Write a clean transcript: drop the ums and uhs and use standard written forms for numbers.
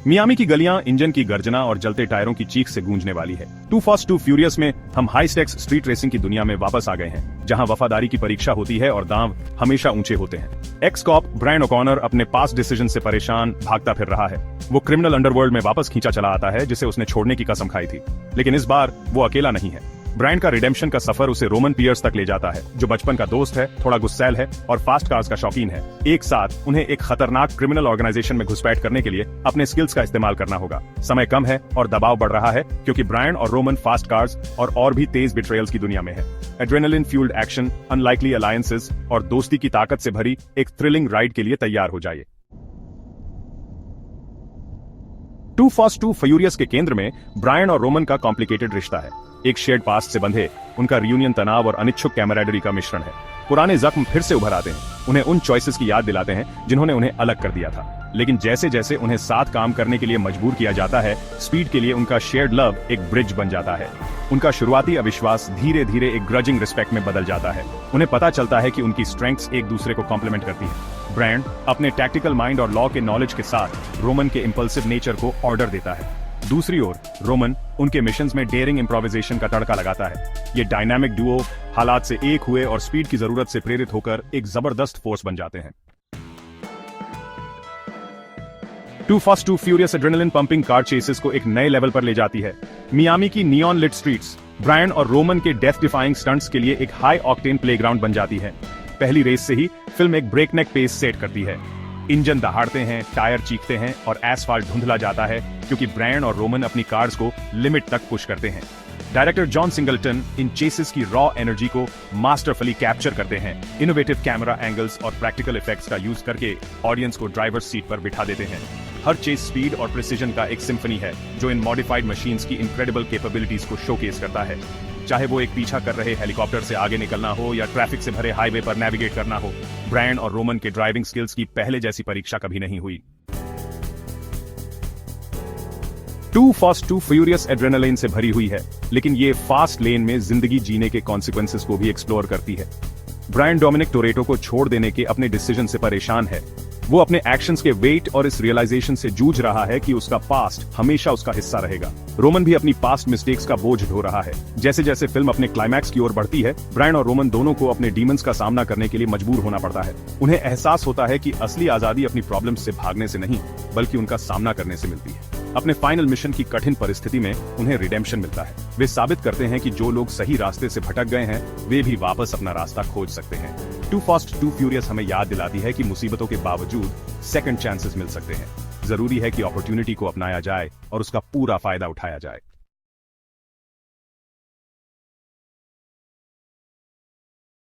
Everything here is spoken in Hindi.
मियामी की गलियां इंजन की गर्जना और जलते टायरों की चीख से गूंजने वाली है। टू फास्ट टू फ्यूरियस में हम हाई स्टेक्स स्ट्रीट रेसिंग की दुनिया में वापस आ गए हैं, जहां वफादारी की परीक्षा होती है और दांव हमेशा ऊंचे होते हैं। एक्स कॉप ब्रायन ओकॉनर अपने पास्ट डिसीजन से परेशान भागता फिर रहा है। वो क्रिमिनल अंडरवर्ल्ड में वापस खींचा चला आता है जिसे उसने छोड़ने की कसम खाई थी, लेकिन इस बार वो अकेला नहीं है। ब्रायन का रिडेम्पशन का सफर उसे रोमन पियर्स तक ले जाता है, जो बचपन का दोस्त है, थोड़ा गुस्सैल है और फास्ट कार्स का शौकीन है। एक साथ उन्हें एक खतरनाक क्रिमिनल ऑर्गेनाइजेशन में घुसपैठ करने के लिए अपने स्किल्स का इस्तेमाल करना होगा। समय कम है और दबाव बढ़ रहा है, क्योंकि ब्रायन और रोमन फास्ट कार्स और भी तेज बिट्रेयल्स की दुनिया में है। Adrenaline fuelled action, unlikely alliances और दोस्ती की ताकत से भरी एक थ्रिलिंग राइड के लिए तैयार हो जाइए। टू फास्ट टू फ्यूरियस के केंद्र में ब्रायन और रोमन का कॉम्प्लिकेटेड रिश्ता है। एक शेयर्ड पास्ट से बंधे उनका रियूनियन तनाव और अनिच्छुक कैमराडरी का मिश्रण है। पुराने जख्म फिर से उभर आते हैं, उन्हें उन चॉइसेस की याद दिलाते हैं जिन्होंने उन्हें अलग कर दिया था। लेकिन जैसे जैसे उन्हें साथ काम करने के लिए मजबूर किया जाता है, स्पीड के लिए उनका शेयर्ड लव एक ब्रिज बन जाता है। उनका शुरुआती अविश्वास धीरे धीरे एक ग्रजिंग रिस्पेक्ट में बदल जाता है। उन्हें पता चलता है कि उनकी स्ट्रेंथ्स एक दूसरे को कॉम्प्लीमेंट करती हैं। ब्रायन अपने टैक्टिकल माइंड और लॉ के नॉलेज के साथ रोमन के इंपल्सिव नेचर को ऑर्डर देता है। दूसरी ओर रोमन उनके मिशंस में डेयरिंग इम्प्रोवाइजेशन का तड़का लगाता है। ये डायनामिक डुओ हालात से एक हुए और स्पीड की जरूरत से प्रेरित होकर एक जबरदस्त फोर्स बन जाते हैं। Two Fast Two Furious adrenaline pumping car chases को एक नए लेवल पर ले जाती है। मियामी की नियॉन लिट स्ट्रीट्स ब्रायन और रोमन के डेथ डिफाइंग स्टंट्स के लिए एक हाई ऑक्टेन प्लेग्राउंड बन जाती है। पहली रेस से ही फिल्म एक ब्रेकनेक पेस सेट करती है। इंजन दहाड़ते हैं, टायर चीखते हैं और एसफाल्ट धुंधला जाता है, क्योंकि ब्रायन और रोमन अपनी कार्स को लिमिट तक पुश करते हैं। डायरेक्टर जॉन सिंगलटन इन चेसेस की रॉ एनर्जी को मास्टरफुली कैप्चर करते हैं। इनोवेटिव कैमरा एंगल्स और प्रैक्टिकल इफेक्ट्स का यूज करके ऑडियंस को ड्राइवर सीट पर बिठा देते हैं। हर चेस स्पीड और प्रिसीजन का एक सिम्फनी है, जो इन मॉडिफाइड मशीन्स की इनक्रेडिबल कैपेबिलिटीज को शोकेस करता है। चाहे वो एक पीछा कर रहे हेलीकॉप्टर से आगे निकलना हो या ट्रैफिक से भरे हाईवे पर नेविगेट करना हो, ब्रायन और रोमन के ड्राइविंग स्किल्स की पहले जैसी परीक्षा कभी नहीं हुई। Two Fast Two Furious adrenaline से भरी हुई है, लेकिन ये फास्ट लेन में जिंदगी जीने के कॉन्सिक्वेंसेस को भी एक्सप्लोर करती है। ब्रायन डोमिनिक टोरेटो को छोड़ देने के अपने डिसीजन से परेशान है। वो अपने एक्शंस के वेट और इस रियलाइजेशन से जूझ रहा है कि उसका पास्ट हमेशा उसका हिस्सा रहेगा। रोमन भी अपनी पास्ट मिस्टेक्स का बोझ ढो रहा है। जैसे जैसे फिल्म अपने क्लाइमैक्स की ओर बढ़ती है, ब्रायन और रोमन दोनों को अपने डीमंस का सामना करने के लिए मजबूर होना पड़ता है। उन्हें एहसास होता है कि असली आजादी अपनी प्रॉब्लम्स से भागने से नहीं, बल्कि उनका सामना करने से मिलती है। अपने फाइनल मिशन की कठिन परिस्थिति में उन्हें रिडेम्पशन मिलता है। वे साबित करते हैं कि जो लोग सही रास्ते से भटक गए हैं, वे भी वापस अपना रास्ता खोज सकते हैं। टू फास्ट टू फ्यूरियस हमें याद दिलाती है कि मुसीबतों के बावजूद सेकंड चांसेस मिल सकते हैं। जरूरी है कि अपॉर्चुनिटी को अपनाया जाए और उसका पूरा फायदा उठाया जाए।